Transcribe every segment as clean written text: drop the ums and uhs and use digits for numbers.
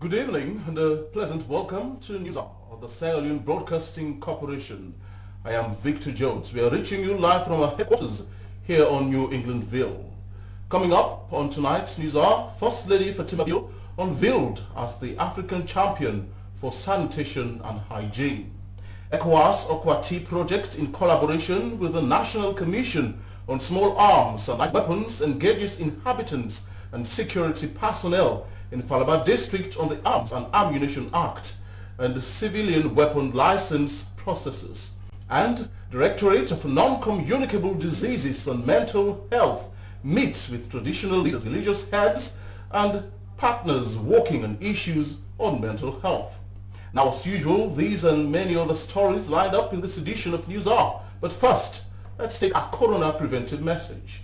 Good evening and a pleasant welcome to News Hour of the Sierra Leone Broadcasting Corporation. I am Victor Jones. We are reaching you live from our headquarters here on New Englandville. Coming up on tonight's News Hour, First Lady Fatima Bio unveiled as the African champion for sanitation and hygiene. ECOWAS Aqua Tea project in collaboration with the National Commission on Small Arms and Light Weapons engages inhabitants and security personnel in Falaba District on the Arms and Ammunition Act and civilian weapon license processes. And Directorate of Non-Communicable Diseases and Mental Health meets with traditional leaders, religious heads and partners working on issues on mental health. Now, as usual, these and many other stories lined up in this edition of News Hour. But first, let's take a corona preventive message.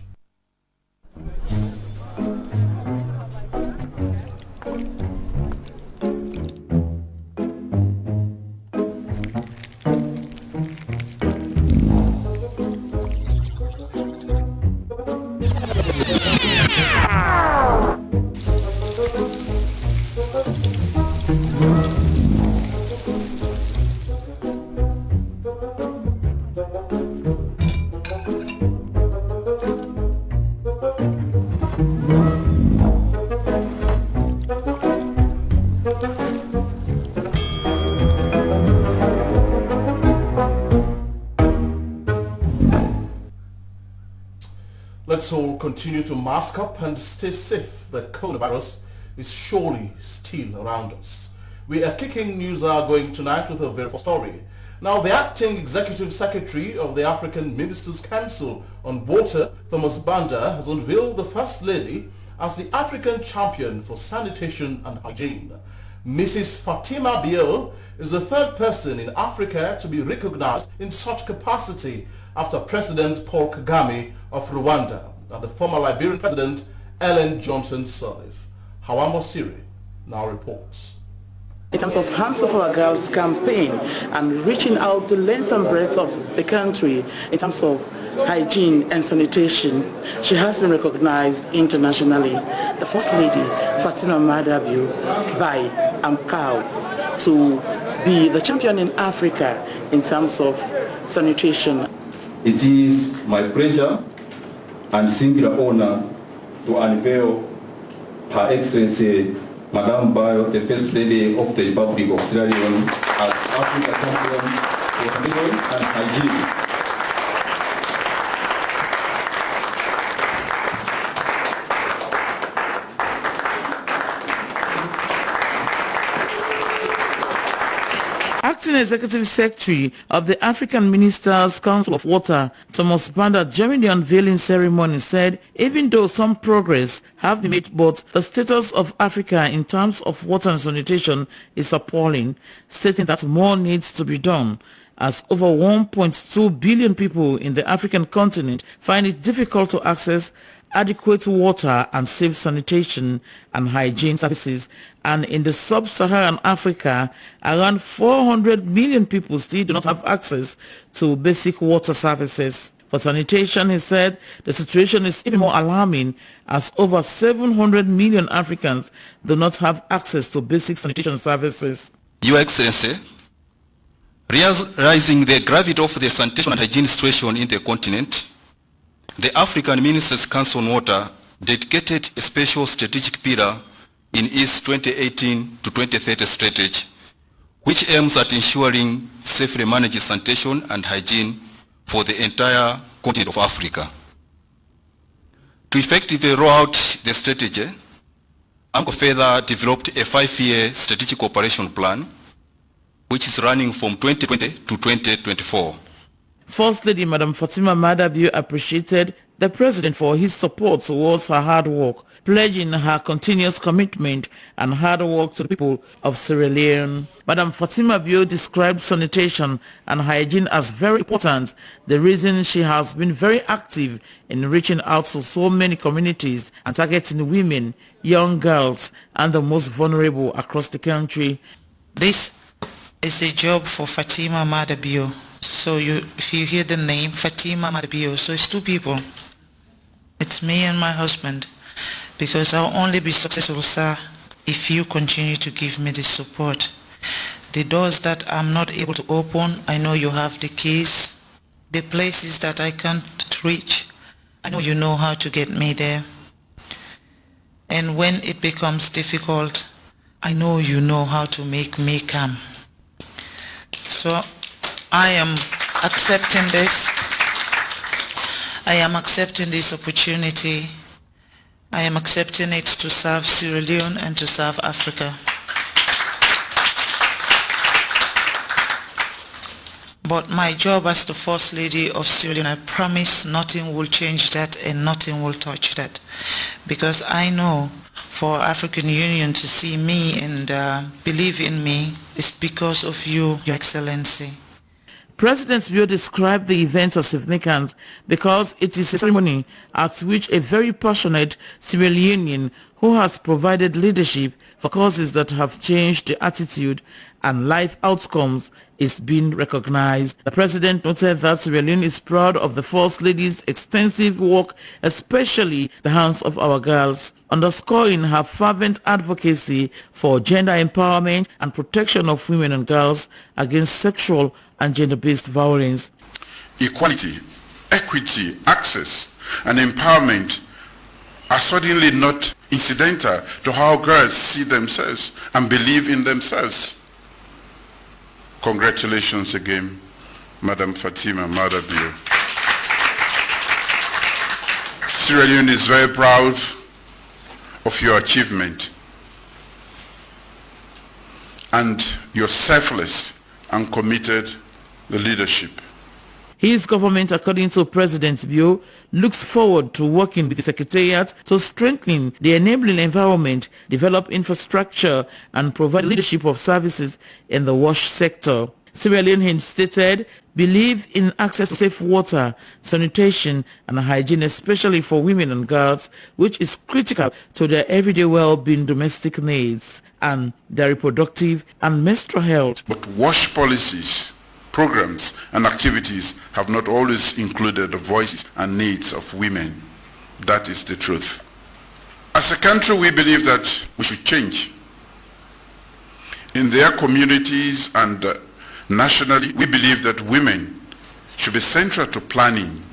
Let's all continue to mask up and stay safe. The coronavirus is surely still around us. We are kicking News Hour going tonight with a very first story. Now, the acting executive secretary of the African Ministers' Council on Water, Thomas Banda, has unveiled the First Lady as the African champion for sanitation and hygiene. Mrs. Fatima Bio is the third person in Africa to be recognized in such capacity after President Paul Kagame of Rwanda and the former Liberian President Ellen Johnson Sirleaf. Hawamo Siri now reports. In terms of Hands of Our Girls campaign and reaching out the length and breadth of the country in terms of hygiene and sanitation, she has been recognized internationally. The First Lady, Fatima Madabio, by AMCAO, to be the champion in Africa in terms of sanitation. It is my pleasure and singular honor to unveil Her Excellency Madame Bio, the First Lady of the Republic of Sierra Leone, as Africa champion for sanitation and hygiene. Acting Executive Secretary of the African Ministers' Council of Water, Thomas Banda, during the unveiling ceremony said even though some progress have been made, but the status of Africa in terms of water and sanitation is appalling, stating that more needs to be done, as over 1.2 billion people in the African continent find it difficult to access adequate water and safe sanitation and hygiene services, and in the sub-Saharan Africa, around 400 million people still do not have access to basic water services. For sanitation, he said, the situation is even more alarming as over 700 million Africans do not have access to basic sanitation services. Your Excellency, realizing the gravity of the sanitation and hygiene situation in the continent, the African Ministers' Council on Water dedicated a special strategic pillar in its 2018 to 2030 strategy, which aims at ensuring safely managed sanitation and hygiene for the entire continent of Africa. To effectively roll out the strategy, AMCO further developed a 5-year strategic operation plan, which is running from 2020 to 2024. First Lady Madam Fatima Madabio appreciated the President for his support towards her hard work, pledging her continuous commitment and hard work to the people of Sierra Leone. Madam Fatima Bio described sanitation and hygiene as very important, the reason she has been very active in reaching out to so many communities and targeting women, young girls, and the most vulnerable across the country. This is a job for Fatima Madabio. So if you hear the name Fatima Madabio, so it's two people. It's me and my husband, because I'll only be successful, sir, if you continue to give me the support. The doors that I'm not able to open, I know you have the keys. The places that I can't reach, I know you know how to get me there. And when it becomes difficult, I know you know how to make me come. So I am accepting this. I am accepting this opportunity. I am accepting it to serve Sierra Leone and to serve Africa. But my job as the First Lady of Sierra Leone, I promise nothing will change that and nothing will touch that. Because I know for African Union to see me and believe in me is because of you, Your Excellency. President Bio described the event as significant because it is a ceremony at which a very passionate Sierra Leonean who has provided leadership for causes that have changed the attitude and life outcomes is being recognized. The president noted that Sierra Leone is proud of the First Lady's extensive work, especially the hands of our girls, underscoring her fervent advocacy for gender empowerment and protection of women and girls against sexual and gender-based violence. Equality, equity, access, and empowerment are certainly not incidental to how girls see themselves and believe in themselves. Congratulations again, Madam Fatima Mada Bio. Sierra Leone is very proud of your achievement and your selfless and committed leadership. His government, according to President Bio, looks forward to working with the Secretariat to strengthen the enabling environment, develop infrastructure, and provide leadership of services in the wash sector. Sierra Leone stated, believe in access to safe water, sanitation, and hygiene, especially for women and girls, which is critical to their everyday well-being, domestic needs, and their reproductive and menstrual health. But wash policies, programs, and activities have not always included the voices and needs of women. That is the truth. As a country, we believe that we should change. In their communities and nationally, we believe that women should be central to planning,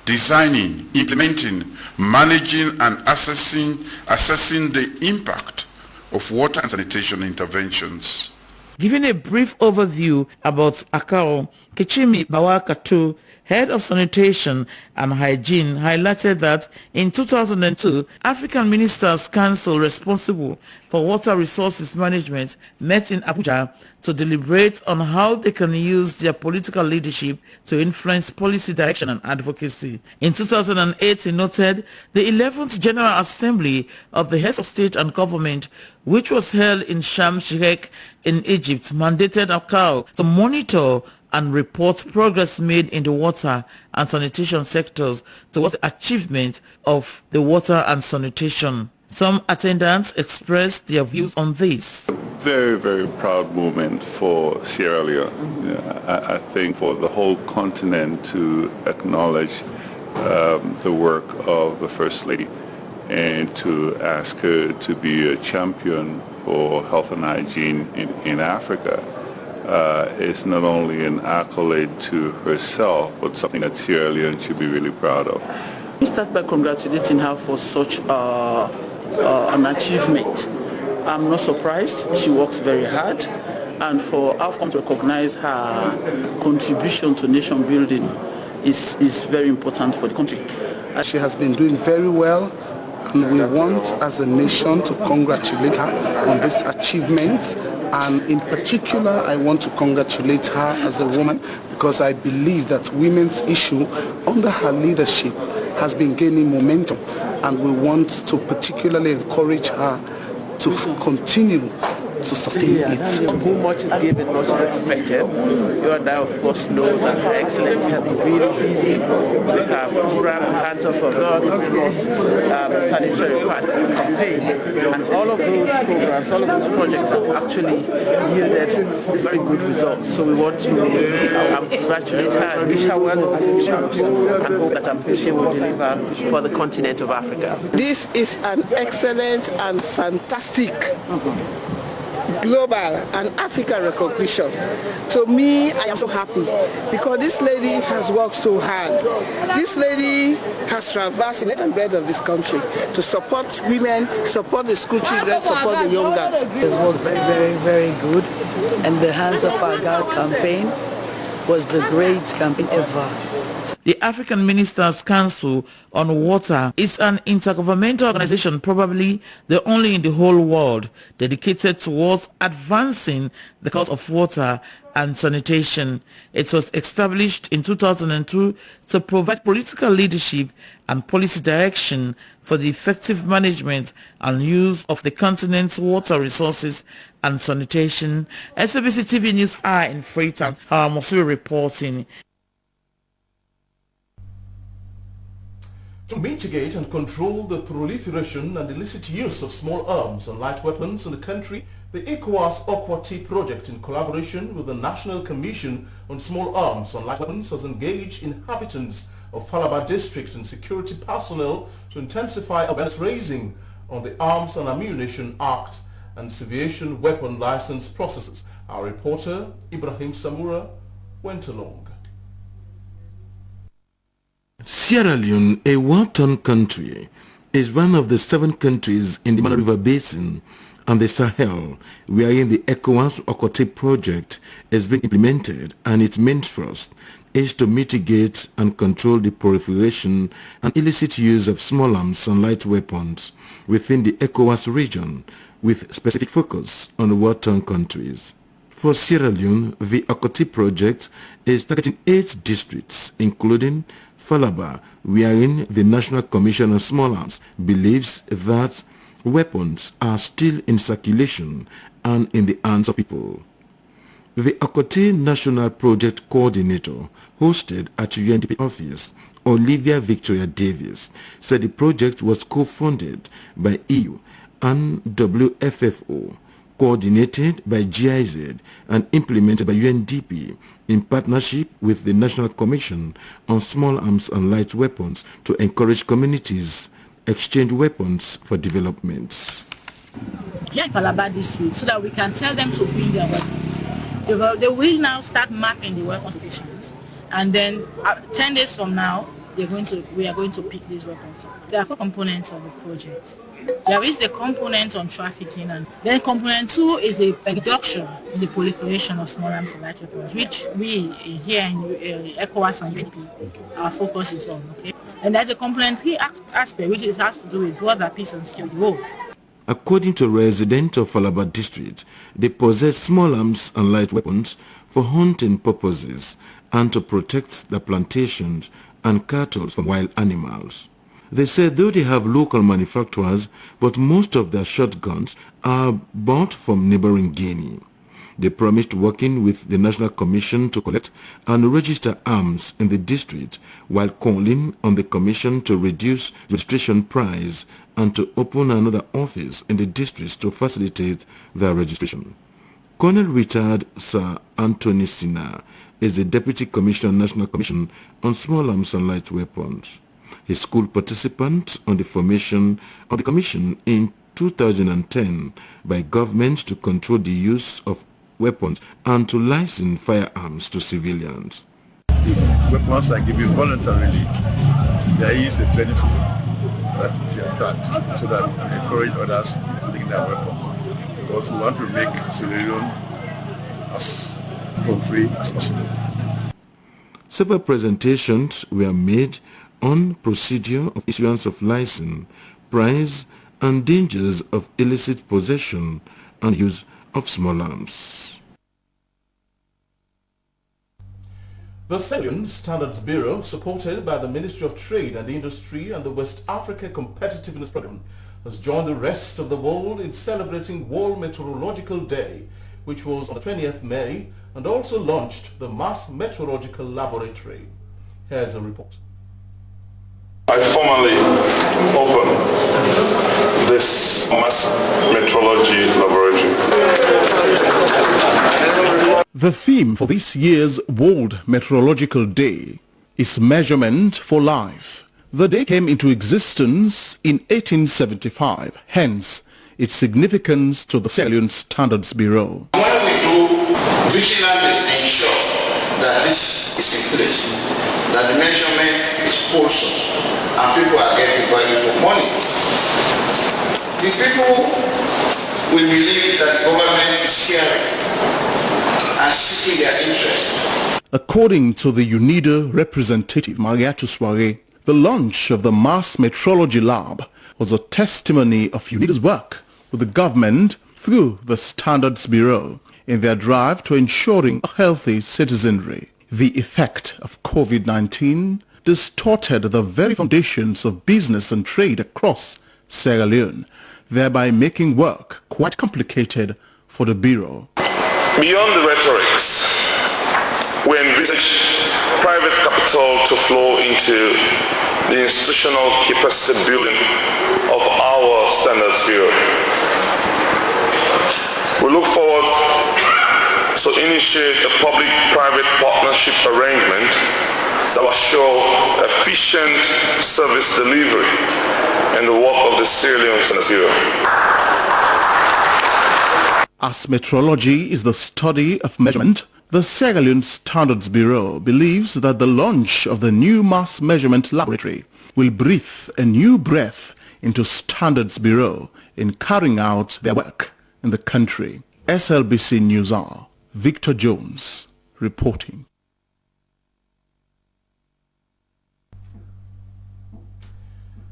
designing, implementing, managing, and assessing the impact of water and sanitation interventions. Giving a brief overview about Akao, Kichimi Bawakatu, head of sanitation and hygiene, highlighted that in 2002, African Ministers' Council responsible for water resources management met in Abuja to deliberate on how they can use their political leadership to influence policy direction and advocacy. In 2008, he noted the 11th General Assembly of the Heads of State and Government, which was held in Sharm el-Sheikh in Egypt, mandated Akao to monitor and report progress made in the water and sanitation sectors towards the achievement of the water and sanitation. Some attendants expressed their views on this. Very, very proud moment for Sierra Leone. I think for the whole continent to acknowledge the work of the First Lady and to ask her to be a champion for health and hygiene in Africa. Is not only an accolade to herself, but something that Sierra Leone should be really proud of. We start by congratulating her for such an achievement. I'm not surprised. She works very hard, and for AFCON to recognize her contribution to nation building is very important for the country. She has been doing very well, and we want as a nation to congratulate her on this achievement. And in particular, I want to congratulate her as a woman because I believe that women's issue under her leadership has been gaining momentum, and we want to particularly encourage her to continue to sustain it. Who much is given, much is expected. You and I, of course, know that Her Excellency has been really busy with her program, Hands Off for God, of course, the sanitary campaign. And all of those programs, all of those projects have actually yielded very good results. So we want to congratulate her and wish her well as we should, and hope that she will deliver for the continent of Africa. This is an excellent and fantastic global and African recognition. To me, I am so happy because this lady has worked so hard. This lady has traversed the length and breadth of this country to support women, support the school children, support the young girls. It has worked very, very, very good, and the Hands of Our God campaign was the great campaign ever. The African Ministers' Council on Water is an intergovernmental organization, probably the only in the whole world, dedicated towards advancing the cause of water and sanitation. It was established in 2002 to provide political leadership and policy direction for the effective management and use of the continent's water resources and sanitation. SABC TV News are in Freetown. Mosiri reporting. To mitigate and control the proliferation and illicit use of small arms and light weapons in the country, the ECOWAS Okwati project, in collaboration with the National Commission on Small Arms and Light Weapons, has engaged inhabitants of Falaba district and security personnel to intensify awareness raising on the Arms and Ammunition Act and civilian weapon license processes. Our reporter, Ibrahim Samura, went along. Sierra Leone, a war-torn country, is one of the 7 countries in the Mana River Basin and the Sahel wherein the ECOWAS Okwati project is being implemented, and its main thrust is to mitigate and control the proliferation and illicit use of small arms and light weapons within the ECOWAS region, with specific focus on war-torn countries. For Sierra Leone, the Okwati project is targeting 8 districts, including Falaba, wherein the National Commission on Small Arms believes that weapons are still in circulation and in the hands of people. The Okwati National Project Coordinator, hosted at UNDP office, Olivia Victoria Davis, said the project was co-funded by EU and WFFO, coordinated by GIZ and implemented by UNDP in partnership with the National Commission on Small Arms and Light Weapons to encourage communities exchange weapons for development. Here in Falaba district, so that we can tell them to bring their weapons. They will now start mapping the weapon stations, and then 10 days from now, we are going to pick these weapons. There are 4 components of the project. There is the component on trafficking, and then component 2 is the reduction in the proliferation of small arms and light weapons, which we here in ECOWAS and UNDP, our focus is on. Okay? And there's a component 3 aspect, which has to do with border peace and security. According to a resident of Falaba district, they possess small arms and light weapons for hunting purposes and to protect the plantations and cattle from wild animals. They said though they have local manufacturers, but most of their shotguns are bought from neighboring Guinea. They promised working with the National Commission to collect and register arms in the district, while calling on the Commission to reduce registration price and to open another office in the districts to facilitate their registration. Colonel Retired Sir Anthony Sina is the Deputy Commissioner, National Commission on Small Arms and Light Weapons. He school participant on the formation of the commission in 2010 by government to control the use of weapons and to license firearms to civilians. If weapons are given voluntarily, there is a benefit that they attract, so that to encourage others to take their weapons. Because we want to make civilians as free as possible. Several presentations were made on procedure of issuance of license, price, and dangers of illicit possession and use of small arms. The Sierra Leone Standards Bureau, supported by the Ministry of Trade and Industry and the West Africa Competitiveness Program, has joined the rest of the world in celebrating World Meteorological Day, which was on the 20th May, and also launched the Mars Meteorological Laboratory. Here's a report. I formally open this Mars Meteorology Laboratory. The theme for this year's World Meteorological Day is Measurement for Life. The day came into existence in 1875, hence its significance to the Sierra Leone Standards Bureau. When we do vigilantly ensure that this is in place, that the measurement is wholesome, and people are getting value for money, the people will believe that the government is caring and seeking their interest. According to the UNIDA representative, Mariatu Soare, the launch of the Mars Meteorology Lab was a testimony of UNIDA's work with the government through the Standards Bureau in their drive to ensuring a healthy citizenry. The effect of COVID-19 distorted the very foundations of business and trade across Sierra Leone, thereby making work quite complicated for the Bureau. Beyond the rhetorics, we envisage private capital to flow into the institutional capacity building of our Standards Bureau. We look forward to initiate a public-private partnership arrangement that will show efficient service delivery in the work of the Sierra Leone Standards Bureau. As meteorology is the study of measurement, the Sierra Leone Standards Bureau believes that the launch of the new Mars Measurement Laboratory will breathe a new breath into Standards Bureau in carrying out their work in the country. SLBC News Hour, Victor Jones reporting.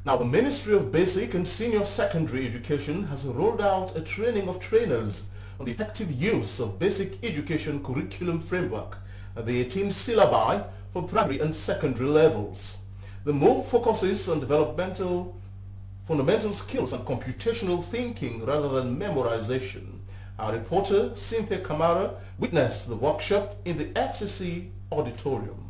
Now, the Ministry of Basic and Senior Secondary Education has rolled out a training of trainers on the effective use of basic education curriculum framework at the 18 syllabi for primary and secondary levels. The move focuses on fundamental skills and computational thinking rather than memorization. Our reporter Cynthia Kamara witnessed the workshop in the FCC auditorium.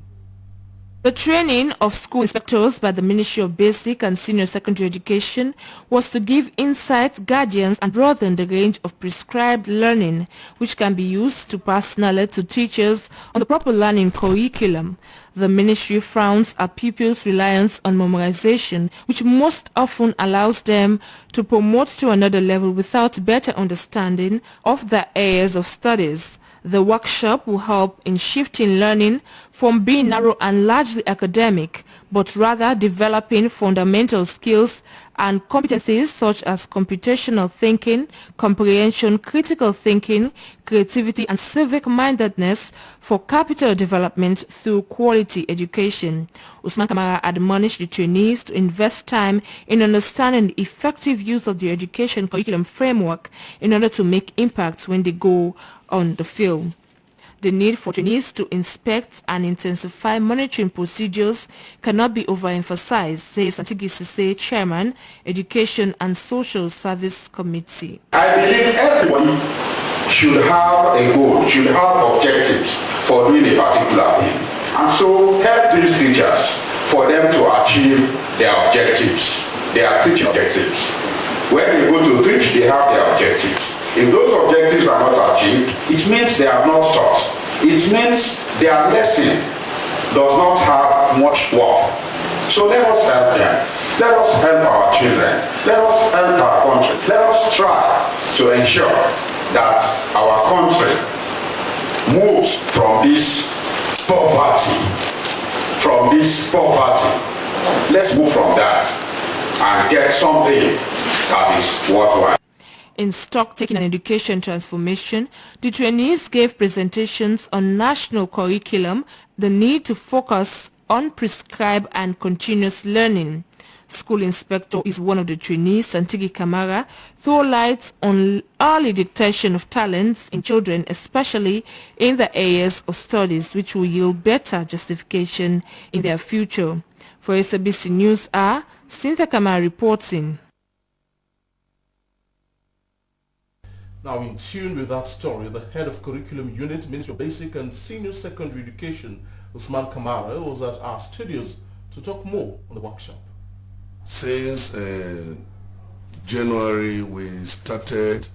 The training of school inspectors by the Ministry of Basic and Senior Secondary Education was to give insights, guidance and broaden the range of prescribed learning which can be used to pass knowledge to teachers on the proper learning curriculum. The ministry frowns at pupils' reliance on memorization, which most often allows them to promote to another level without better understanding of their areas of studies. The workshop will help in shifting learning from being narrow and largely academic, but rather developing fundamental skills and competencies such as computational thinking, comprehension, critical thinking, creativity and civic-mindedness for capital development through quality education. Usman Kamara admonished the trainees to invest time in understanding the effective use of the education curriculum framework in order to make impact when they go on the field. The need for trainees to inspect and intensify monitoring procedures cannot be overemphasized, says Antigi Sise, Chairman, Education and Social Service Committee. I believe everybody should have a goal, should have objectives for doing a particular thing. And so help these teachers for them to achieve their objectives, their teaching objectives. When they go to teach, they have their objectives. If those objectives are not achieved, it means they have not taught. It means their lesson does not have much worth. So let us help them. Let us help our children. Let us help our country. Let us try to ensure that our country moves from this poverty. Let's move from that and get something that is worthwhile. In stock taking and education transformation, the trainees gave presentations on national curriculum, the need to focus on prescribed and continuous learning. School inspector is one of the trainees. Santigi Kamara throw light on early detection of talents in children, especially in the areas of studies, which will yield better justification in their future. For SABC News, Cynthia Kamara reporting. Now, in tune with that story, the head of curriculum unit, Ministry of Basic and Senior Secondary Education, Usman Kamara, was at our studios to talk more on the workshop. Since January, we started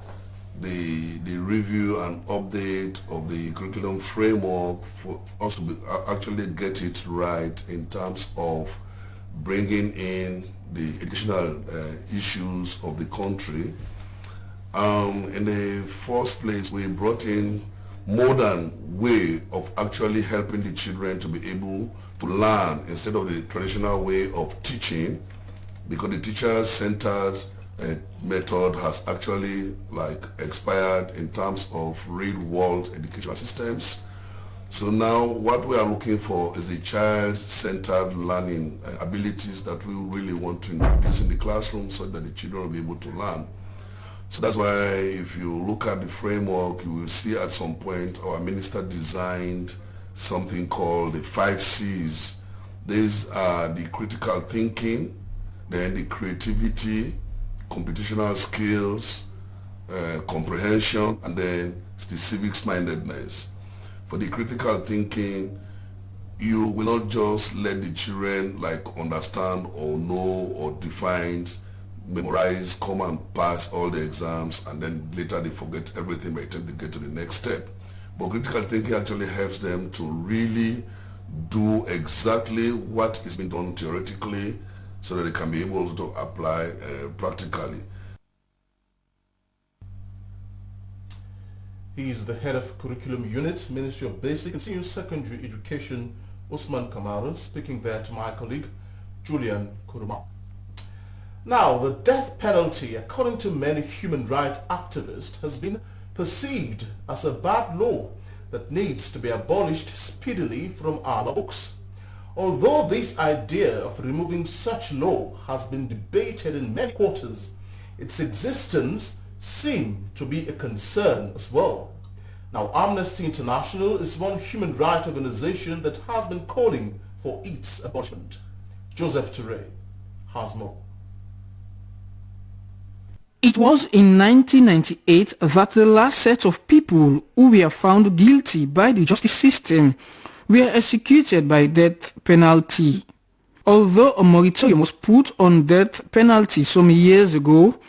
the review and update of the curriculum framework for us to actually get it right in terms of bringing in the educational issues of the country. In the first place, we brought in modern way of actually helping the children to be able to learn instead of the traditional way of teaching, because the teacher-centered method has actually expired in terms of real-world educational systems. So now what we are looking for is the child-centered learning abilities that we really want to introduce in the classroom so that the children will be able to learn. So that's why if you look at the framework, you will see at some point our minister designed something called the 5 C's. These are the critical thinking, then the creativity, computational skills, comprehension, and then the civics-mindedness. For the critical thinking, you will not just let the children understand or know or define, memorize, come and pass all the exams, and then later they forget everything by the time they get to the next step. But critical thinking actually helps them to really do exactly what is being done theoretically so that they can be able to apply practically. He is the head of curriculum unit, Ministry of Basic and Senior Secondary Education, Usman Kamara, speaking there to my colleague, Julian Kuruma. Now, the death penalty, according to many human rights activists, has been perceived as a bad law that needs to be abolished speedily from our books. Although this idea of removing such law has been debated in many quarters, its existence seems to be a concern as well. Now, Amnesty International is one human rights organization that has been calling for its abolishment. Joseph Toure has more. It was in 1998 that the last set of people who were found guilty by the justice system were executed by death penalty. Although a moratorium was put on death penalty some years ago,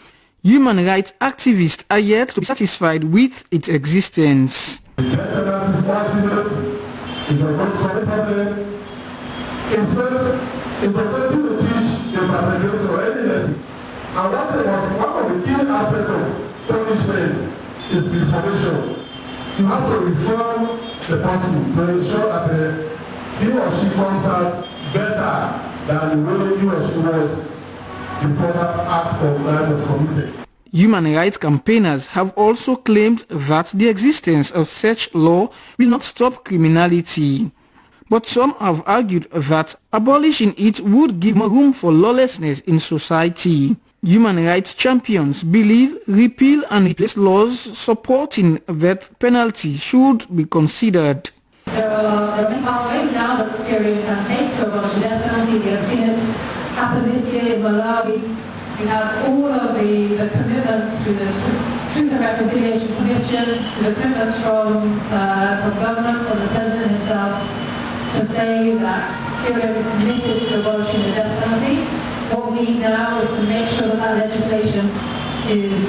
human rights activists are yet to be satisfied with its existence. And one of the key aspects of punishment is reformation. You have to reform the person to ensure that he or she comes out better than the way he or she was before that act of crime was committed. Human rights campaigners have also claimed that the existence of such law will not stop criminality. But some have argued that abolishing it would give more room for lawlessness in society. Human rights champions believe repeal and replace laws supporting death penalty should be considered. There are many pathways now that Syria can take to abolish the death penalty. We have seen it happen this year in Malawi. We have all of the commitments through the Truth and Reconciliation Commission, the commitments from government, from the President himself, to say that Syria is committed to abolishing the death penalty. What we need now is to make sure that legislation is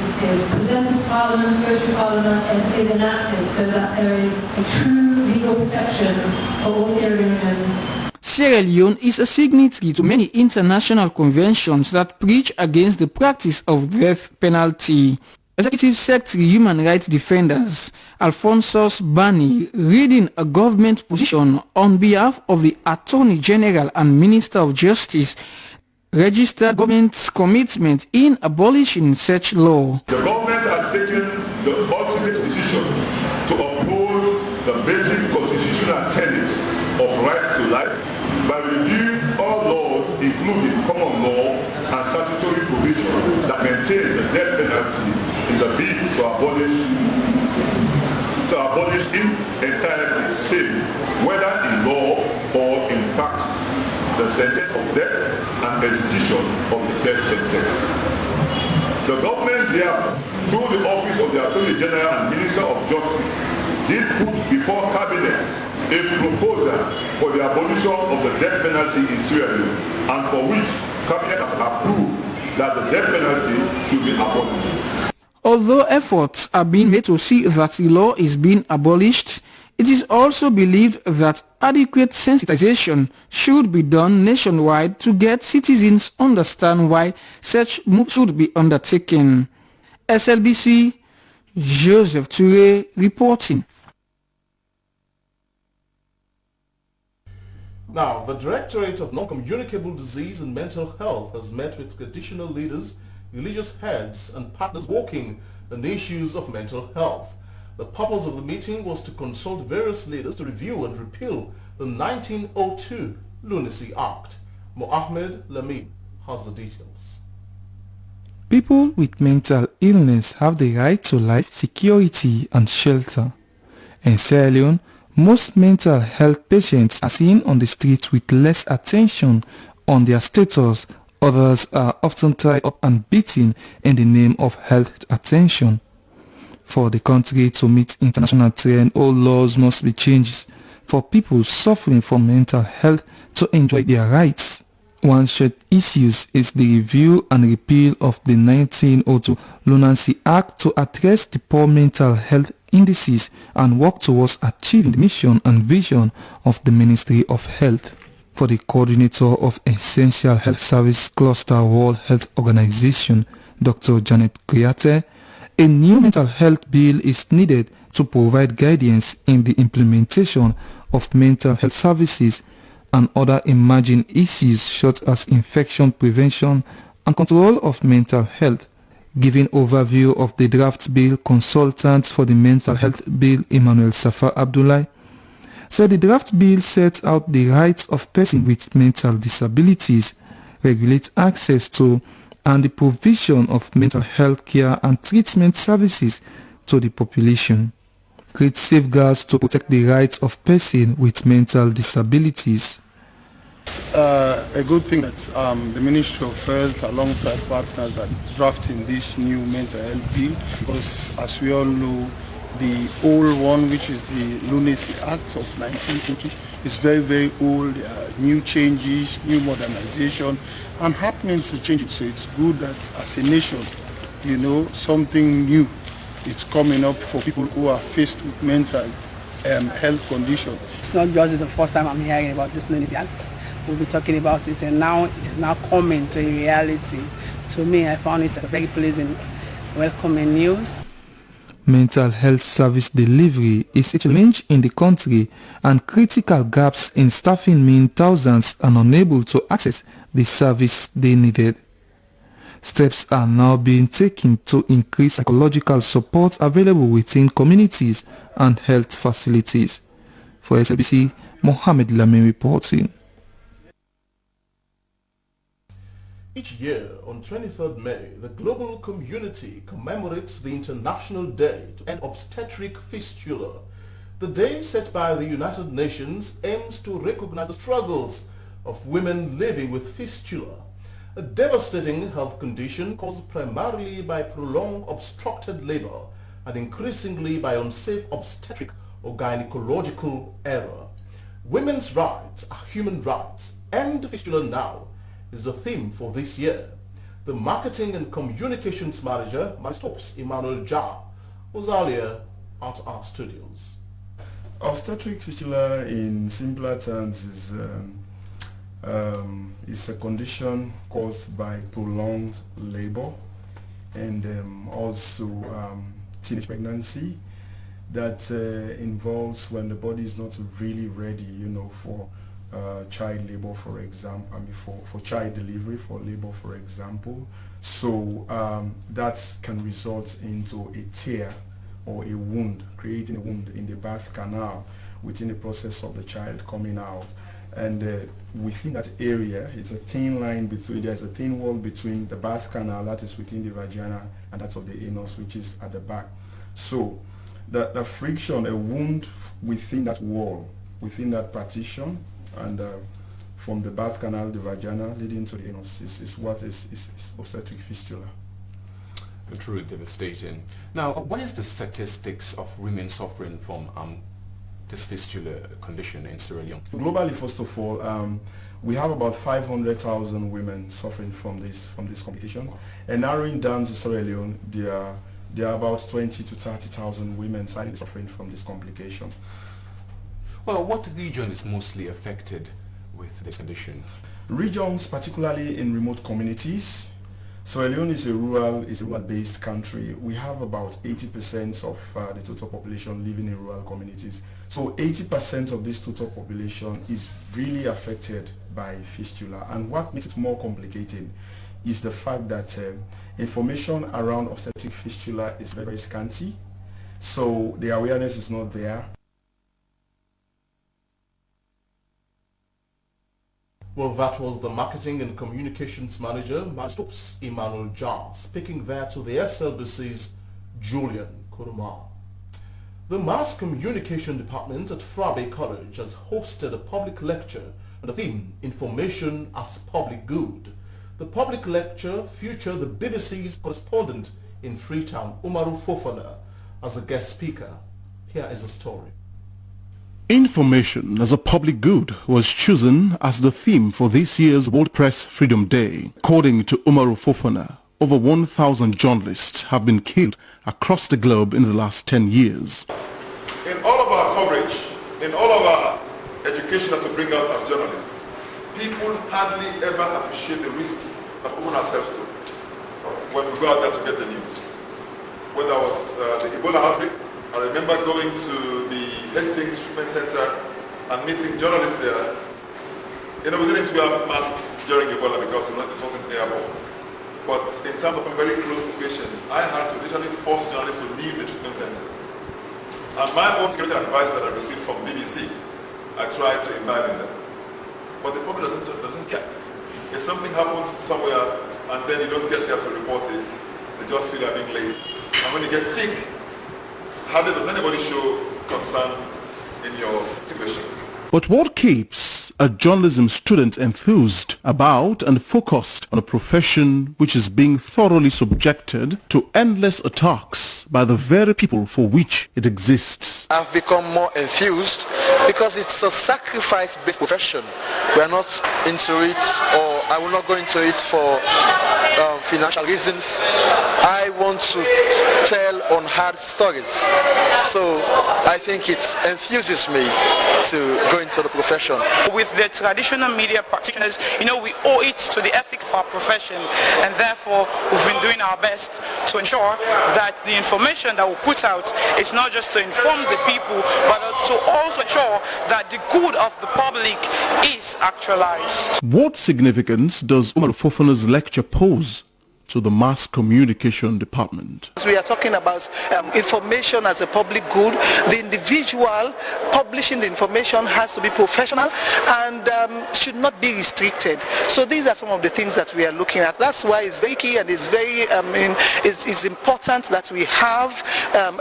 presented to Parliament, goes to Parliament, and is enacted so that there is a true legal protection for all Syrians. Sierra Leone is a signatory to many international conventions that preach against the practice of death penalty. Executive Secretary Human Rights Defenders Alphonsus Bani, reading a government position on behalf of the Attorney General and Minister of Justice, registered government's commitment in abolishing such law. The government has taken the ultimate decision to uphold the basic constitutional tenets of rights to life by reviewing all laws, including common law maintain the death penalty in the bid to abolish in entirety sin, whether in law or in practice, the sentence of death and execution of the said sentence. The government therefore, through the office of the Attorney General and Minister of Justice, did put before Cabinet a proposal for the abolition of the death penalty in Sierra Leone, and for which Cabinet has approved that the death penalty should be abolished. Although efforts are being made to see that the law is being abolished, it is also believed that adequate sensitization should be done nationwide to get citizens understand why such moves should be undertaken. SLBC, Joseph Touré reporting. Now, the Directorate of Non-Communicable Disease and Mental Health has met with traditional leaders, religious heads and partners working on issues of mental health. The purpose of the meeting was to consult various leaders to review and repeal the 1902 Lunacy Act. Mohammed Lamin has the details. People with mental illness have the right to life, security and shelter. In Sierra Leone, most mental health patients are seen on the streets with less attention on their status. Others are often tied up and beaten in the name of health attention. For the country to meet international trend, all laws must be changed for people suffering from mental health to enjoy their rights. One such issue is the review and repeal of the 1902 Lunacy Act to address the poor mental health indices and work towards achieving the mission and vision of the Ministry of Health. For the coordinator of Essential Health Service Cluster World Health Organization, Dr. Janet Kuyate, a new mental health bill is needed to provide guidance in the implementation of mental health services and other emerging issues such as infection prevention and control of mental health. Giving overview of the draft bill, consultant for the mental health bill, Emmanuel Safar Abdullahi, said the draft bill sets out the rights of persons with mental disabilities, regulates access to and the provision of mental health care and treatment services to the population, creates safeguards to protect the rights of persons with mental disabilities. A good thing that the Ministry of Health alongside partners are drafting this new mental health bill, because as we all know, the old one, which is the Lunacy Act of 1902, is very, very old. There are new changes, new modernization, and happenings to change it. So it's good that as a nation, you know, something new is coming up for people who are faced with mental health conditions. It's not just the first time I'm hearing about this Lunacy Act. We'll be talking about it, and now it is now coming to a reality. To me, I found it a very pleasant, welcoming news. Mental health service delivery is a challenge in the country, and critical gaps in staffing mean thousands are unable to access the service they needed. Steps are now being taken to increase psychological support available within communities and health facilities. For SLBC, Mohammed Lamin reporting. Each year, on 23rd May, the global community commemorates the International Day to End Obstetric Fistula. The day set by the United Nations aims to recognize the struggles of women living with fistula, a devastating health condition caused primarily by prolonged obstructed labor and increasingly by unsafe obstetric or gynecological error. Women's rights are human rights. End fistula now is the theme for this year. The Marketing and Communications Manager, Stops Emmanuel Ja, was earlier at our studios. Obstetric fistula, in simpler terms, is a condition caused by prolonged labor and also teenage pregnancy that involves when the body is not really ready, for child labor, for example, for child delivery, for labor, for example. So that can result into a tear or a wound, creating a wound in the birth canal within the process of the child coming out. And within that area, it's a thin line between, there's a thin wall between the birth canal, that is within the vagina, and that of the anus, which is at the back. So the friction, a wound within that wall, within that partition, and from the birth canal, the vagina, leading to the anus, is what is obstetric fistula. Truly devastating. Now, what is the statistics of women suffering from this fistula condition in Sierra Leone? Globally, first of all, we have about 500,000 women suffering from this complication. And narrowing down to Sierra Leone, there are about 20 to 30,000 women suffering from this complication. Well, what region is mostly affected with this condition? Regions, particularly in remote communities. Sierra Leone is a rural-based country. We have about 80% of the total population living in rural communities. So 80% of this total population is really affected by fistula. And what makes it more complicated is the fact that information around obstetric fistula is very, very scanty. So the awareness is not there. Well, that was the Marketing and Communications Manager, Mastops Emmanuel Jar, speaking there to the SLBC's Julian Kuruma. The Mass Communication Department at Frabe College has hosted a public lecture on the theme, Information as Public Good. The public lecture featured the BBC's correspondent in Freetown, Umaru Fofana, as a guest speaker. Here is a story. Information as a public good was chosen as the theme for this year's World Press Freedom Day. According to Umaru Fofana, over 1,000 journalists have been killed across the globe in the last 10 years. In all of our coverage, in all of our education that we bring out as journalists, people hardly ever appreciate the risks that we open ourselves to when we go out there to get the news. Whether it was the Ebola outbreak, I remember going to the Hastings Treatment Center and meeting journalists there. You know, we didn't wear masks during Ebola because it wasn't airborne. But in terms of being very close to patients, I had to literally force journalists to leave the treatment centers. And my own security advisor that I received from BBC, I tried to imbibe in them. But the public doesn't care. If something happens somewhere and then you don't get there to report it, they just feel like being late. And when you get sick, hardly does anybody show concern in your situation. But what keeps a journalism student enthused about and focused on a profession which is being thoroughly subjected to endless attacks by the very people for which it exists? I've become more enthused because it's a sacrifice-based profession. We are not into it, or I will not go into it for financial reasons. I want to tell on hard stories. So I think it enthuses me to go into the profession. With the traditional media practitioners, you know, we owe it to the ethics of our profession, and therefore we've been doing our best to ensure that the information that we put out is not just to inform the people, but to also ensure that the good of the public is actualized. What significance does Umaru Fofana's lecture pose to the Mass Communication Department? We are talking about information as a public good. The individual publishing the information has to be professional and should not be restricted. So these are some of the things that we are looking at. That's why it's very key and it's very it's important that we have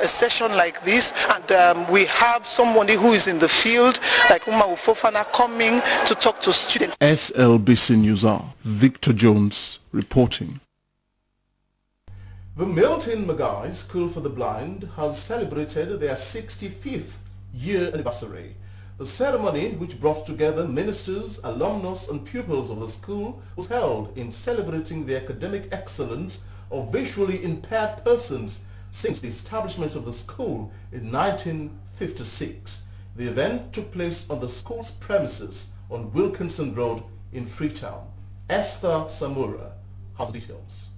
a session like this, and we have somebody who is in the field like Umaru Fofana coming to talk to students. SLBC News Hour, Victor Jones reporting. The Milton Magai School for the Blind has celebrated their 65th year anniversary. The ceremony, which brought together ministers, alumnus and pupils of the school, was held in celebrating the academic excellence of visually impaired persons since the establishment of the school in 1956. The event took place on the school's premises on Wilkinson Road in Freetown. Esther Samura has details.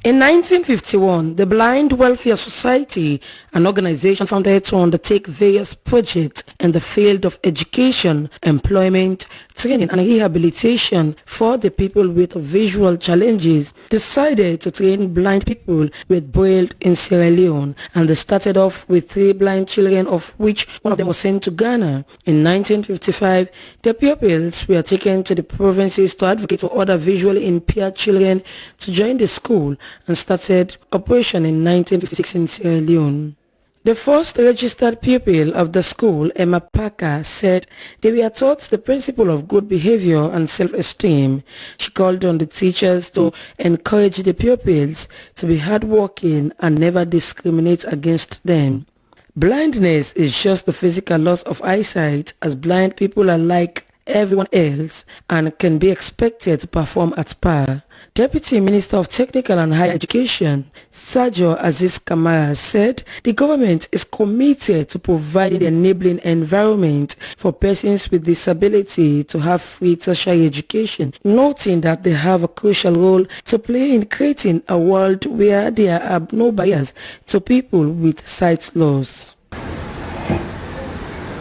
In 1951, the Blind Welfare Society, an organization founded to undertake various projects in the field of education, employment, training and rehabilitation for the people with visual challenges, decided to train blind people with Braille in Sierra Leone, and they started off with 3 blind children, of which one of them was sent to Ghana. In 1955, the pupils were taken to the provinces to advocate for other visually impaired children to join the school, and started operation in 1956 in Sierra Leone. The first registered pupil of the school, Emma Parker, said they were taught the principle of good behavior and self-esteem. She called on the teachers to encourage the pupils to be hardworking and never discriminate against them. Blindness is just the physical loss of eyesight, as blind people are like everyone else and can be expected to perform at par. Deputy Minister of Technical and Higher Education, Sergio Aziz Kamara, said the government is committed to providing the enabling environment for persons with disability to have free tertiary education, noting that they have a crucial role to play in creating a world where there are no barriers to people with sight loss.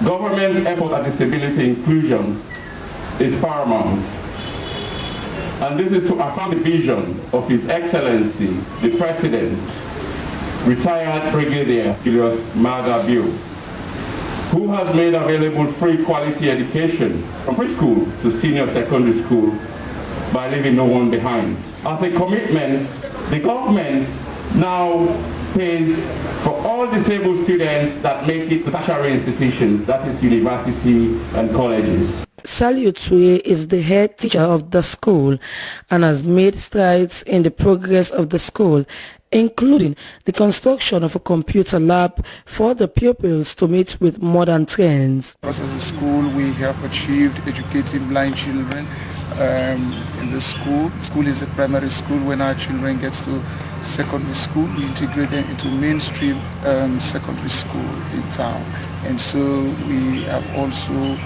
Government's effort at disability inclusion is paramount, and this is to affirm the vision of His Excellency, the President, retired Brigadier Julius Maada Bio, who has made available free quality education from preschool to senior secondary school by leaving no one behind. As a commitment, the government now pays for all disabled students that make it to tertiary institutions, that is university and colleges. Saliu Tue is the head teacher of the school and has made strides in the progress of the school, including the construction of a computer lab for the pupils to meet with modern trends. As a school, we have achieved educating blind children in the school. School is a primary school. When our children get to secondary school, we integrate them into mainstream secondary school in town. And so we have also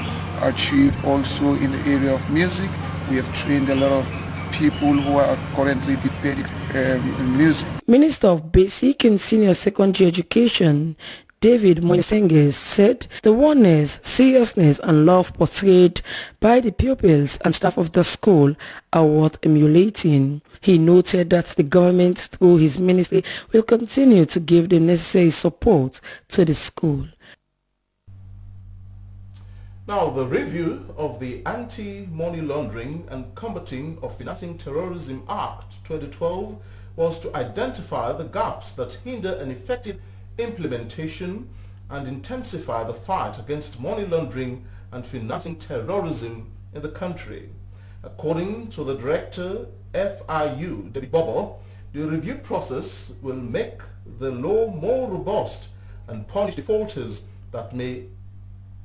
achieved also in the area of music. We have trained a lot of people who are currently depending in music. Minister of Basic and Senior Secondary Education, David Moisenge, said the oneness, seriousness and love portrayed by the pupils and staff of the school are worth emulating. He noted that the government, through his ministry, will continue to give the necessary support to the school. Now, the review of the Anti-Money Laundering and Combating of Financing Terrorism Act 2012 was to identify the gaps that hinder an effective implementation and intensify the fight against money laundering and financing terrorism in the country. According to the director, FIU, David Bobo, the review process will make the law more robust and punish defaulters that may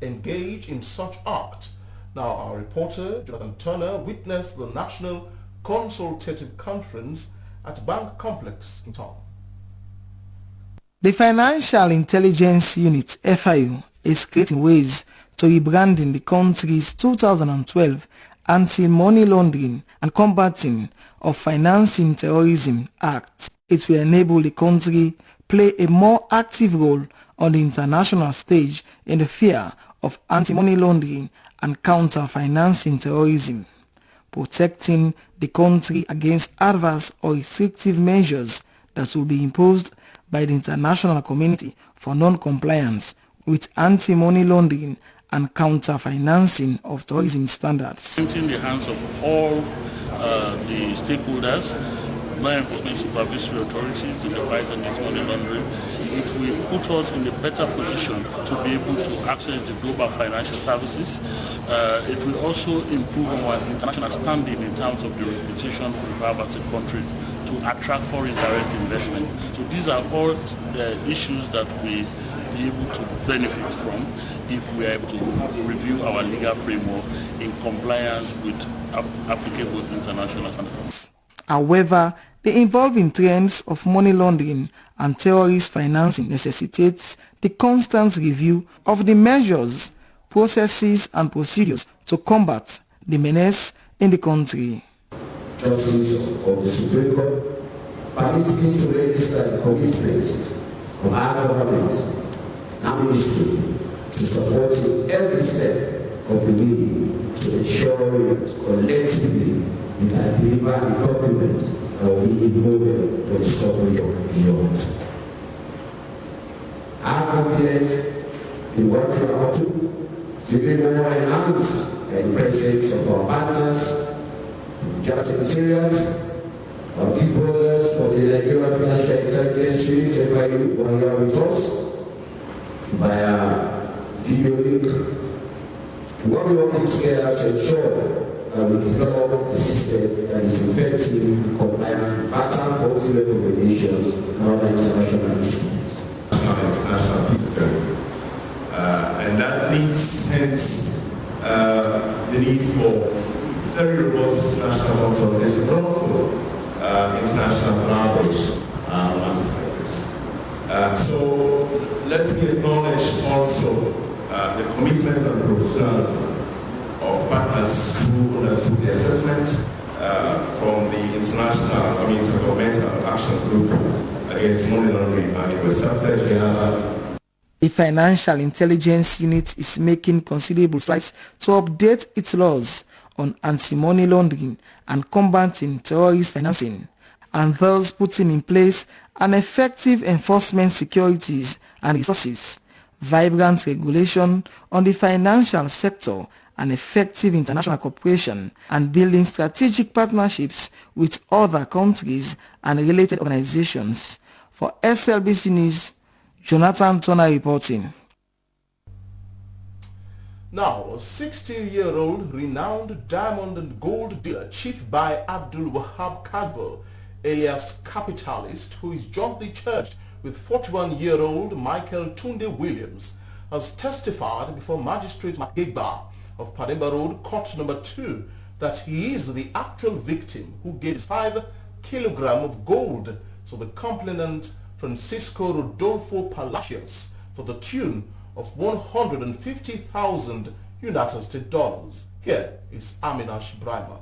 engage in such act. Now, our reporter Jonathan Turner witnessed the National Consultative Conference at Bank Complex in town. The Financial Intelligence Unit, FIU, is creating ways to rebranding the country's 2012 Anti-Money Laundering and Combating of Financing Terrorism Act. It will enable the country play a more active role on the international stage in the field of anti-money laundering and counter-financing terrorism, protecting the country against adverse or restrictive measures that will be imposed by the international community for non-compliance with anti-money laundering and counter-financing of tourism standards. In the hands of all the stakeholders, law enforcement supervisory authorities in the fight against money laundering, it will put us in a better position to be able to access the global financial services. It will also improve our international standing in terms of the reputation we have as a country to attract foreign direct investment. So these are all the issues that we be able to benefit from if we are able to review our legal framework in compliance with applicable international standards. However, the evolving trends of money laundering and terrorist financing necessitates the constant review of the measures, processes and procedures to combat the menace in the country. Justice of the Supreme Court permit me to register the commitment of our government and ministry to support in every step of the way to ensure that collectively we can deliver the document that will be a model for discovery of beyond. Our confidence in what we are up to is even more enhanced by the presence of our partners, Justice Interiors, our people for the Nigerian Financial Intelligence Unit, FIU, who are here with us, via video link. We are working together to ensure that we develop a system that is effective, compliant with FATF 40 recommendations and other international instruments. International peace currency. And that needs, hence, the need for very robust national consultation, but also international collaboration on things like this. So let me acknowledge also the commitment and professionalism of partners who undertook the assessment from the Intergovernmental Action Group against money laundering and it was started The Financial Intelligence Unit is making considerable strides to update its laws on anti-money laundering and combating terrorist financing, and thus putting in place an effective enforcement securities and resources, vibrant regulation on the financial sector, and effective international cooperation, and building strategic partnerships with other countries and related organizations. For SLBC News, Jonathan Turner reporting. Now, a 60-year-old renowned diamond and gold dealer, Chief by Abdul Wahab Kagbo, alias Capitalist, who is jointly charged with 41-year-old Michael Tunde Williams, has testified before Magistrate Makegba of Pademba Road, Court Number 2, that he is the actual victim who gave 5 kilograms of gold to the complainant Francisco Rodolfo Palacios for the tune of 150,000 United States dollars. Here is Aminash Brahma.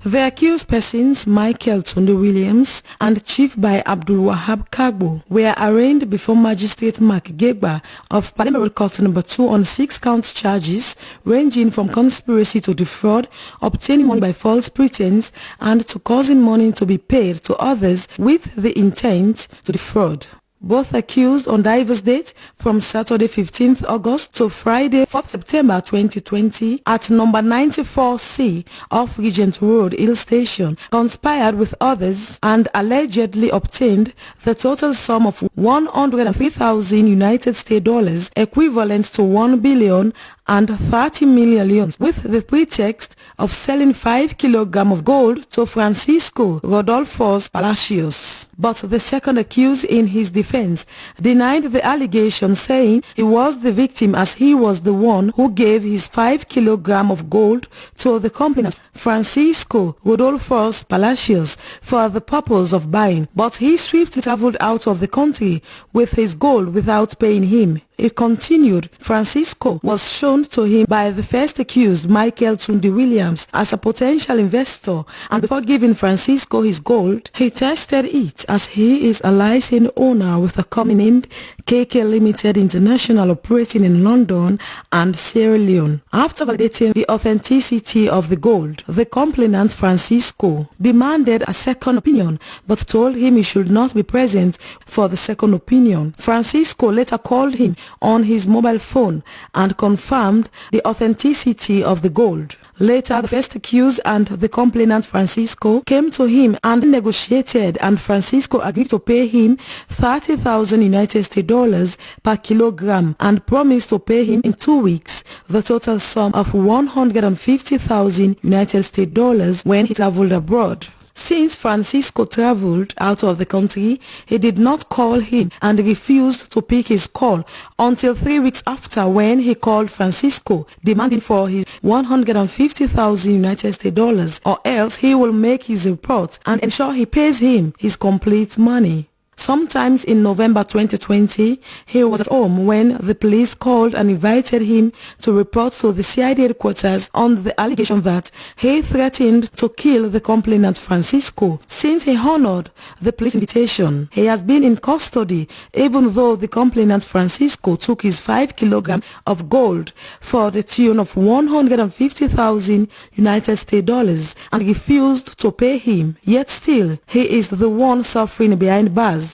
The accused persons, Michael Tunde Williams and Chief by Abdul Wahab Kagbo, were arraigned before Magistrate Mark Gegba of Pademba Road Court Number 2 on 6 count charges ranging from conspiracy to defraud, obtaining money by false pretense, and to causing money to be paid to others with the intent to defraud. Both accused on diverse dates from Saturday 15th August to Friday 4th September 2020 at number 94C off Regent Road, Hill Station, conspired with others and allegedly obtained the total sum of 103,000 United States dollars, equivalent to 1 billion and 30 million, with the pretext of selling 5 kilograms of gold to Francisco Rodolfo Palacios. But the second accused in his defense denied the allegation, saying he was the victim as he was the one who gave his 5 kilograms of gold to the complainant Francisco Rodolfo Palacios for the purpose of buying, but he swiftly traveled out of the country with his gold without paying him. It continued, Francisco was shown to him by the first accused, Michael Tunde Williams, as a potential investor, and before giving Francisco his gold, he tested it as he is a licensed owner with a company named KK Limited International operating in London and Sierra Leone. After validating the authenticity of the gold, the complainant Francisco demanded a second opinion but told him he should not be present for the second opinion. Francisco later called him on his mobile phone and confirmed the authenticity of the gold. Later, the first accused and the complainant Francisco came to him and negotiated, and Francisco agreed to pay him 30,000 United States dollars per kilogram and promised to pay him in 2 weeks the total sum of 150,000 United States dollars when he traveled abroad. Since Francisco traveled out of the country, he did not call him and refused to pick his call until 3 weeks after, when he called Francisco demanding for his 150,000 United States dollars, or else he will make his report and ensure he pays him his complete money. Sometimes in November 2020, he was at home when the police called and invited him to report to the CID headquarters on the allegation that he threatened to kill the complainant Francisco. Since he honored the police invitation, he has been in custody even though the complainant Francisco took his 5 kilograms of gold for the tune of $150,000 United States dollars and refused to pay him. Yet still, he is the one suffering behind bars.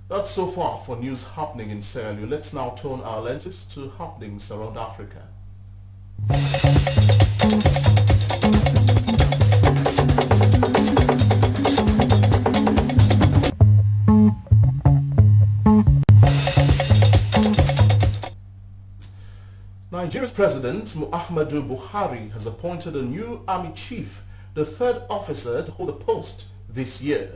That's so far for news happening in Sierra Leone. Let's now turn our lenses to happenings around Africa. Nigeria's President Muhammadu Buhari has appointed a new army chief, the third officer to hold the post this year.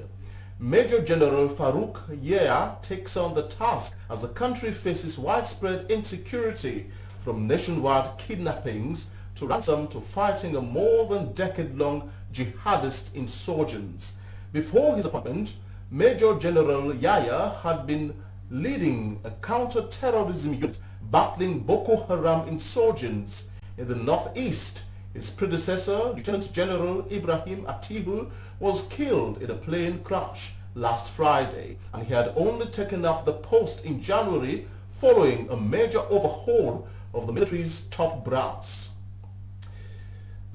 Major General Farouk Yahya takes on the task as the country faces widespread insecurity, from nationwide kidnappings to ransom to fighting a more than decade-long jihadist insurgents. Before his appointment, Major General Yahya had been leading a counter-terrorism unit battling Boko Haram insurgents in the northeast. His predecessor, Lieutenant General Ibrahim Atihu, was killed in a plane crash last Friday, and he had only taken up the post in January following a major overhaul of the military's top brass.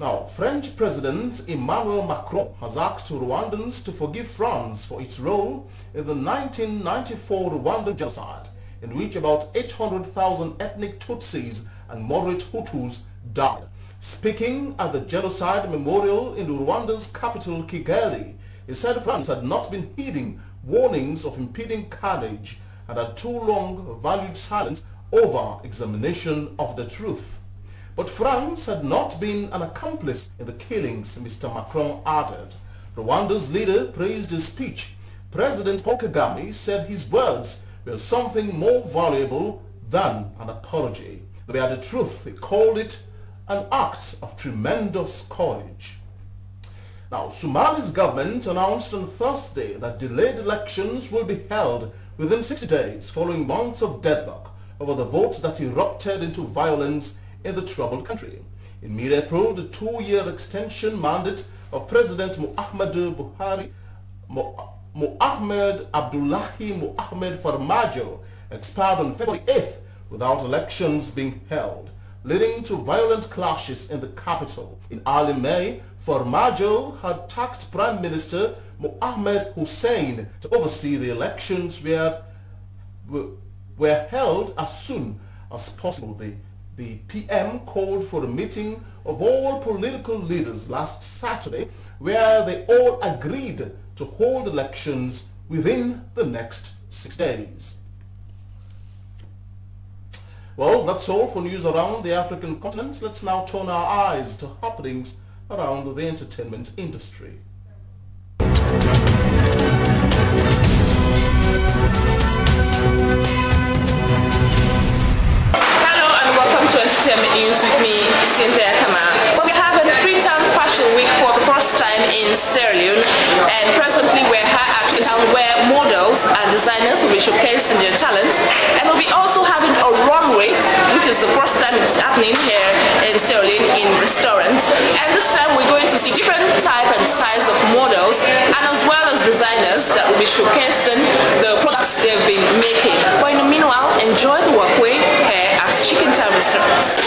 Now, French President Emmanuel Macron has asked Rwandans to forgive France for its role in the 1994 Rwandan genocide, in which about 800,000 ethnic Tutsis and moderate Hutus died. Speaking at the Genocide Memorial in Rwanda's capital Kigali, he said France had not been heeding warnings of impending carnage and had too long valued silence over examination of the truth. But France had not been an accomplice in the killings, Mr. Macron added. Rwanda's leader praised his speech. President Paul Kagame said his words were something more valuable than an apology. They are the truth. He called it an act of tremendous courage. Now, Somalia's government announced on Thursday that delayed elections will be held within 60 days following months of deadlock over the vote that erupted into violence in the troubled country. In mid-April, the 2-year extension mandate of President Muhammadu Buhari, Mohamed Abdullahi Mohamed Farmajo, expired on February 8th without elections being held, leading to violent clashes in the capital. In early May, Farmajo had tasked Prime Minister Mohamed Hussein to oversee the elections were held as soon as possible. The PM called for a meeting of all political leaders last Saturday, where they all agreed to hold elections within the next 6 days. Well, that's all for news around the African continent. Let's now turn our eyes to happenings around the entertainment industry. Hello and welcome to Entertainment News with me, Cynthia Kama. We're having Freetown Fashion Week for the first time in Sierra Leone, and presently we're at town where models and designers will be showcasing their talent, and we'll be also having a runway, which is the first time it's happening here in Sierra Leone in restaurants. And this time we're going to see different type and size of models, and as well as designers that will be showcasing the products they've been making. But in the meanwhile, enjoy the walkway here at Chicken Town Restaurants.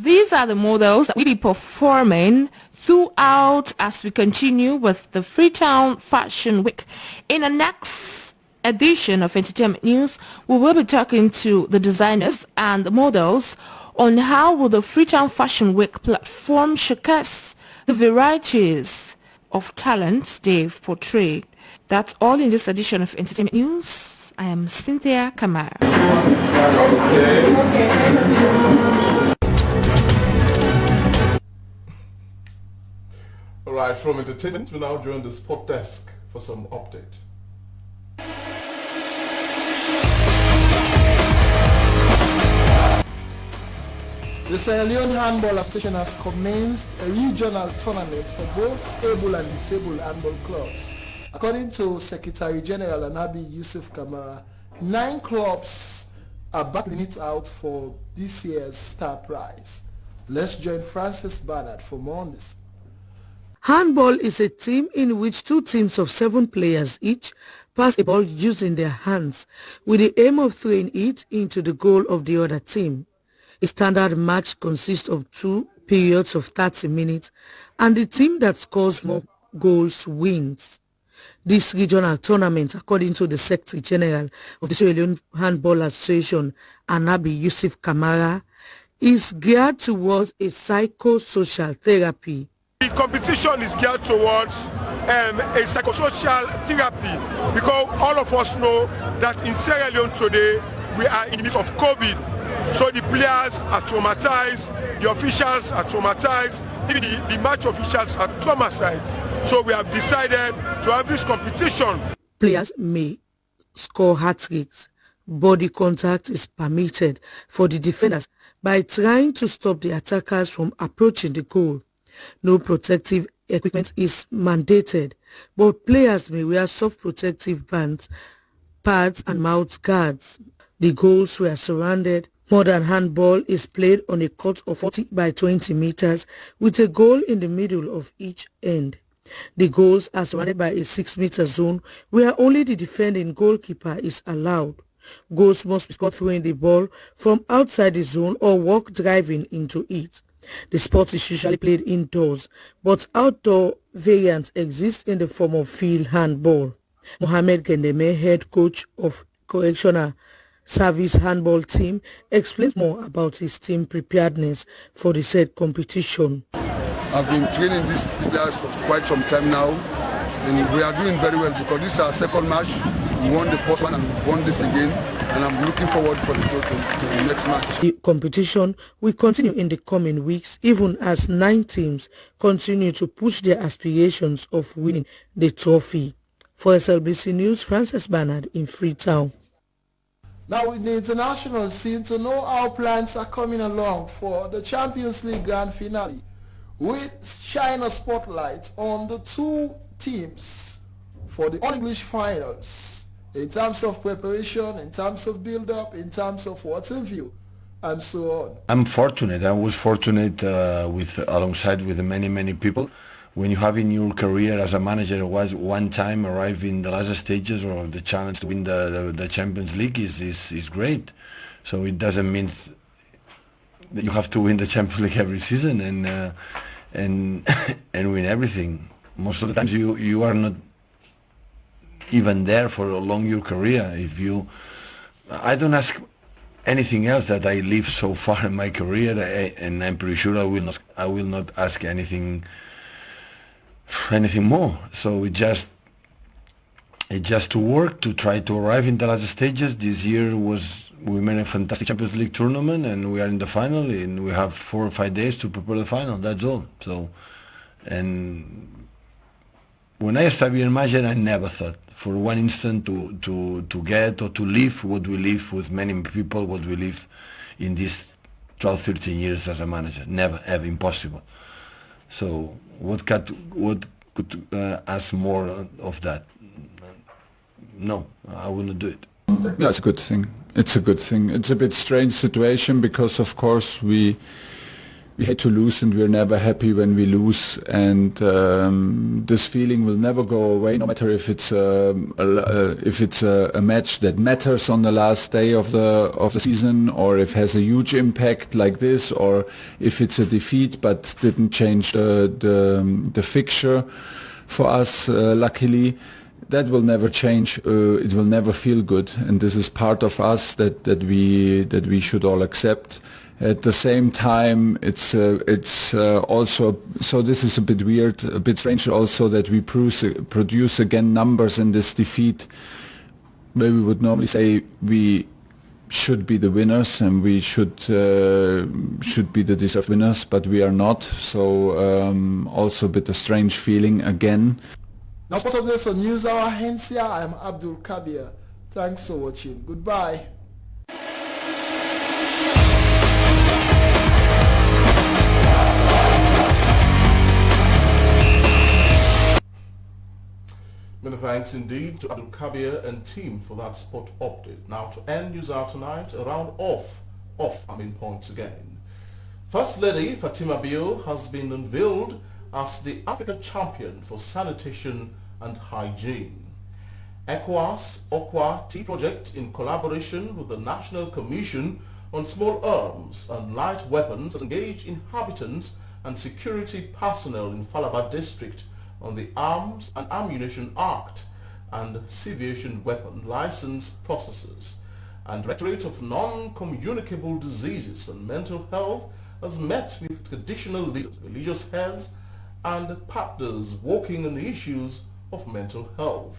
These are the models that will be performing throughout as we continue with the Freetown Fashion Week. In the next edition of Entertainment News, we will be talking to the designers and the models on how will the Freetown Fashion Week platform showcase the varieties of talents they've portrayed. That's all in this edition of Entertainment News. I am Cynthia Kamara. All right, from entertainment, we now join the sport desk for some update. The Sierra Leone Handball Association has commenced a regional tournament for both able and disabled handball clubs. According to Secretary General Anabi Yusuf Kamara, 9 clubs are battling it out for this year's star prize. Let's join Francis Bernard for more on this. Handball is a team in which 2 teams of 7 players each pass a ball using their hands with the aim of throwing it into the goal of the other team. A standard match consists of 2 periods of 30 minutes and the team that scores more goals wins. This regional tournament, according to the Secretary General of the Sierra Leone Handball Association, Anabi Yusuf Kamara, is geared towards a psychosocial therapy. The competition is geared towards a psychosocial therapy because all of us know that in Sierra Leone today we are in the midst of COVID. So the players are traumatized, the officials are traumatized, even the match officials are traumatized. So we have decided to have this competition. Players may score hat-tricks. Body contact is permitted for the defenders by trying to stop the attackers from approaching the goal. No protective equipment is mandated, but players may wear soft protective bands, pads and mouth guards. The goals were surrounded. Modern handball is played on a court of 40 by 20 meters with a goal in the middle of each end. The goals are surrounded by a 6-meter zone where only the defending goalkeeper is allowed. Goals must be scored throwing the ball from outside the zone or walk driving into it. The sport is usually played indoors, but outdoor variants exist in the form of field handball. Mohamed Gendeme, head coach of Correctional Service handball team, explains more about his team preparedness for the said competition. I've been training these players for quite some time now, and we are doing very well because this is our second match. We won the first one and we won this again, and I'm looking forward to the next match. The competition will continue in the coming weeks, even as 9 teams continue to push their aspirations of winning the trophy. For SLBC News, Frances Bernard in Freetown. Now in the international scene, to know how plans are coming along for the Champions League Grand Finale, we shine a spotlight on the 2 teams for the All-English finals in terms of preparation, in terms of build-up, in terms of what's in view, and so on. I'm fortunate. I was fortunate alongside with many people. When you have in your career as a manager one time arrive in the last stages or the challenge to win the Champions League is great. So it doesn't mean that you have to win the Champions League every season and win everything. Most of the times you are not even there for a long your career. I don't ask anything else that I live so far in my career, and I'm pretty sure I will not ask anything more. So it just to work to try to arrive in the last stages. This year we made a fantastic Champions League tournament and we are in the final, and we have 4 or 5 days to prepare the final. That's all. So, and when I started being manager, I never thought for one instant to get or to live what we live with many people, what we live in these 12, 13 years as a manager. Never, ever, impossible. So what could ask more of that? No, I will not do it. Yeah, it's a good thing. It's a good thing. It's a bit strange situation because of course we hate to lose and we're never happy when we lose, and this feeling will never go away, no matter if it's a match that matters on the last day of the season, or if it has a huge impact like this, or if it's a defeat but didn't change the fixture for us. Luckily, that will never change. It will never feel good, and this is part of us that we should all accept. At the same time, it's also, so this is a bit weird, a bit strange also that we produce again numbers in this defeat where we would normally say we should be the winners and we should be the deserved winners, but we are not. So also a bit a strange feeling again. Now, part of this on News Hour Hensia, I'm Abdul Kabir. Thanks for watching. Goodbye. Many thanks indeed to Abdul Kabir and team for that sport update. Now to end News Hour tonight, a round off points again. First Lady Fatima Bio has been unveiled as the African champion for sanitation and hygiene. ECOWAS Okwa Tea Project, in collaboration with the National Commission on Small Arms and Light Weapons, has engaged inhabitants and security personnel in Falaba district on the Arms and Ammunition Act and Civiation Weapon License processes. And Directorate of Non-Communicable Diseases and Mental Health has met with traditional leaders, religious heads and partners working on the issues of mental health.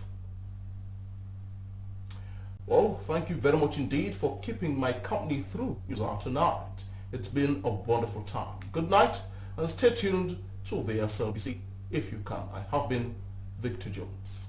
Well, thank you very much indeed for keeping my company through News Hour tonight. It's been a wonderful time. Good night and stay tuned to the SLBC if you can. I have been Victor Jones.